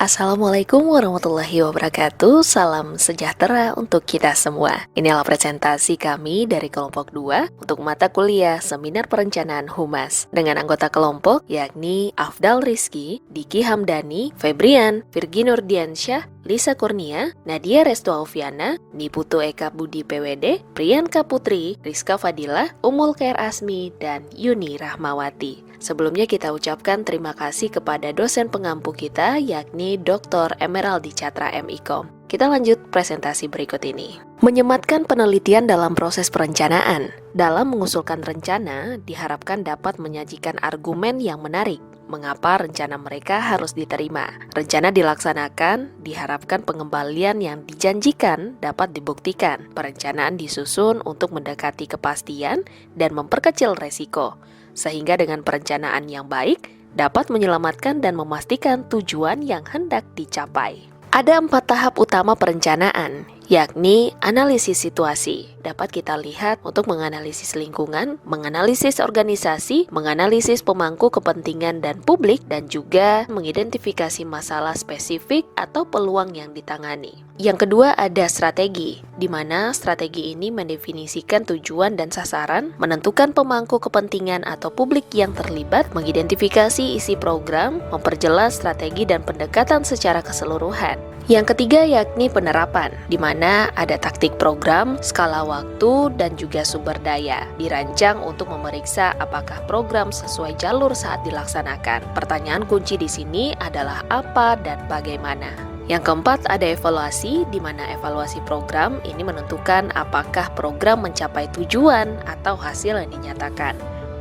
Assalamualaikum warahmatullahi wabarakatuh. Salam sejahtera untuk kita semua. Inilah presentasi kami dari kelompok 2 untuk mata kuliah Seminar Perencanaan Humas dengan anggota kelompok yakni Afdal Rizky, Diki Hamdani, Febrian, Virgi Nurdiansyah, Lisa Kurnia, Nadia Restu Aufiana, Niputu Eka Budi PWD, Priyanka Putri, Rizka Fadila, Umul Khair Asmi, dan Yuni Rahmawati. Sebelumnya kita ucapkan terima kasih kepada dosen pengampu kita yakni Dr. Emeraldi Catra MIKOM. Kita lanjut presentasi berikut ini. Menyematkan penelitian dalam proses perencanaan. Dalam mengusulkan rencana, diharapkan dapat menyajikan argumen yang menarik. Mengapa rencana mereka harus diterima? Rencana dilaksanakan, diharapkan pengembalian yang dijanjikan dapat dibuktikan. Perencanaan disusun untuk mendekati kepastian dan memperkecil resiko. Sehingga dengan perencanaan yang baik, dapat menyelamatkan dan memastikan tujuan yang hendak dicapai. Ada 4 tahap utama perencanaan, yakni analisis situasi. Dapat kita lihat untuk menganalisis lingkungan, menganalisis organisasi, menganalisis pemangku kepentingan dan publik, dan juga mengidentifikasi masalah spesifik atau peluang yang ditangani. Yang kedua ada strategi, di mana strategi ini mendefinisikan tujuan dan sasaran, menentukan pemangku kepentingan atau publik yang terlibat, mengidentifikasi isi program, memperjelas strategi dan pendekatan secara keseluruhan. Yang ketiga yakni penerapan, di mana ada taktik program, skala waktu, dan juga sumber daya. Dirancang untuk memeriksa apakah program sesuai jalur saat dilaksanakan. Pertanyaan kunci di sini adalah apa dan bagaimana. Yang keempat ada evaluasi, di mana evaluasi program ini menentukan apakah program mencapai tujuan atau hasil yang dinyatakan.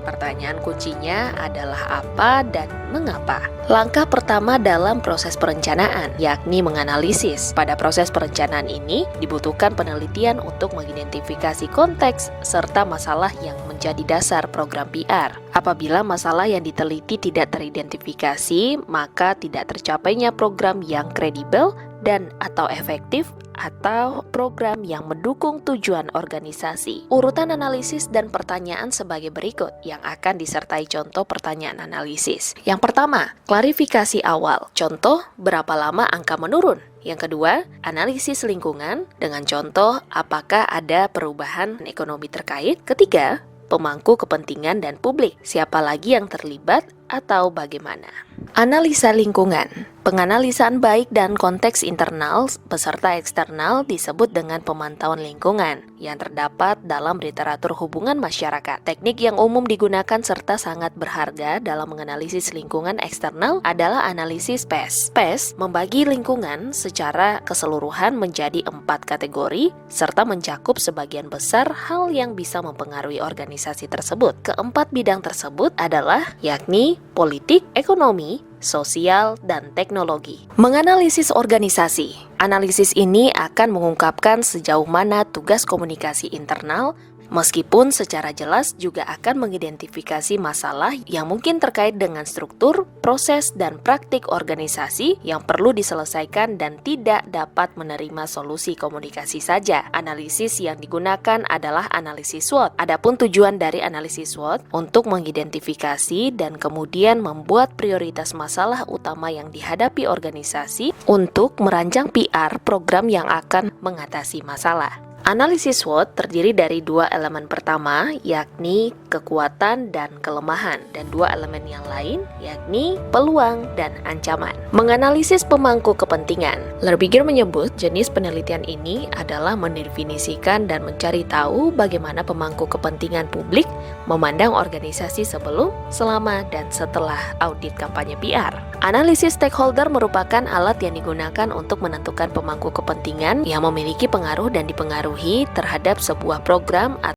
Pertanyaan kuncinya adalah apa dan mengapa. Langkah pertama dalam proses perencanaan, yakni menganalisis. Pada proses perencanaan ini, dibutuhkan penelitian untuk mengidentifikasi konteks serta masalah yang menjadi dasar program PR. Apabila masalah yang diteliti tidak teridentifikasi, maka tidak tercapainya program yang kredibel dan atau efektif atau program yang mendukung tujuan organisasi. Urutan analisis dan pertanyaan sebagai berikut yang akan disertai contoh pertanyaan analisis. Yang pertama, klarifikasi awal. Contoh, berapa lama angka menurun? Yang kedua, analisis lingkungan dengan contoh apakah ada perubahan ekonomi terkait. Ketiga, pemangku kepentingan dan publik, siapa lagi yang terlibat atau bagaimana. Analisa lingkungan. Penganalisaan baik dan konteks internal beserta eksternal disebut dengan pemantauan lingkungan yang terdapat dalam literatur hubungan masyarakat. Teknik yang umum digunakan serta sangat berharga dalam menganalisis lingkungan eksternal adalah analisis PES. PES membagi lingkungan secara keseluruhan menjadi 4 kategori serta mencakup sebagian besar hal yang bisa mempengaruhi organisasi tersebut. Keempat bidang tersebut adalah yakni politik, ekonomi, sosial, dan teknologi. Menganalisis organisasi. Analisis ini akan mengungkapkan sejauh mana tugas komunikasi internal, meskipun secara jelas juga akan mengidentifikasi masalah yang mungkin terkait dengan struktur, proses, dan praktik organisasi yang perlu diselesaikan dan tidak dapat menerima solusi komunikasi saja. Analisis yang digunakan adalah analisis SWOT. Adapun tujuan dari analisis SWOT untuk mengidentifikasi dan kemudian membuat prioritas masalah utama yang dihadapi organisasi untuk merancang PR program yang akan mengatasi masalah. Analisis SWOT terdiri dari 2 elemen pertama, yakni kekuatan dan kelemahan, dan 2 elemen yang lain, yakni peluang dan ancaman. Menganalisis pemangku kepentingan. Lerbiger menyebut jenis penelitian ini adalah mendefinisikan dan mencari tahu bagaimana pemangku kepentingan publik memandang organisasi sebelum, selama, dan setelah audit kampanye PR. Analisis stakeholder merupakan alat yang digunakan untuk menentukan pemangku kepentingan yang memiliki pengaruh dan dipengaruhi terhadap sebuah program atau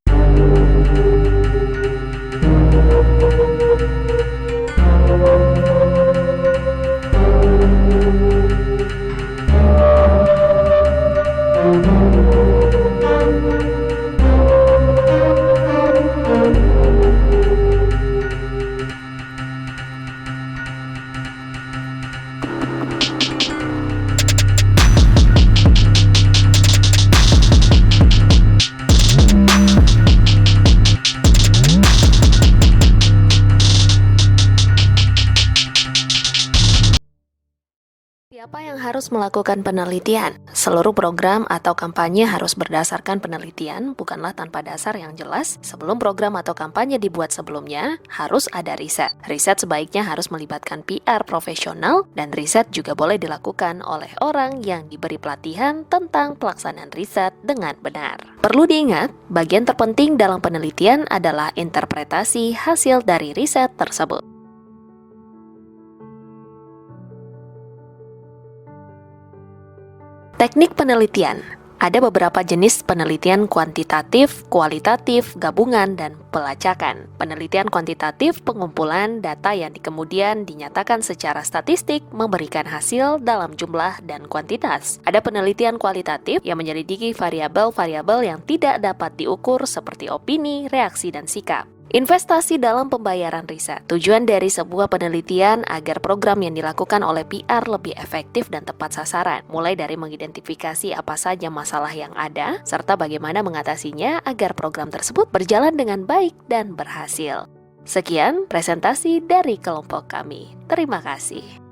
Siapa yang harus melakukan penelitian? Seluruh program atau kampanye harus berdasarkan penelitian, bukanlah tanpa dasar yang jelas. Sebelum program atau kampanye dibuat sebelumnya, harus ada riset. Riset sebaiknya harus melibatkan PR profesional, dan riset juga boleh dilakukan oleh orang yang diberi pelatihan tentang pelaksanaan riset dengan benar. Perlu diingat, bagian terpenting dalam penelitian adalah interpretasi hasil dari riset tersebut. Teknik penelitian. Ada beberapa jenis penelitian kuantitatif, kualitatif, gabungan, dan pelacakan. Penelitian kuantitatif pengumpulan data yang kemudian dinyatakan secara statistik memberikan hasil dalam jumlah dan kuantitas. Ada penelitian kualitatif yang menyelidiki variabel-variabel yang tidak dapat diukur seperti opini, reaksi, dan sikap. Investasi dalam pembayaran riset. Tujuan dari sebuah penelitian agar program yang dilakukan oleh PR lebih efektif dan tepat sasaran, mulai dari mengidentifikasi apa saja masalah yang ada, serta bagaimana mengatasinya agar program tersebut berjalan dengan baik dan berhasil. Sekian presentasi dari kelompok kami. Terima kasih.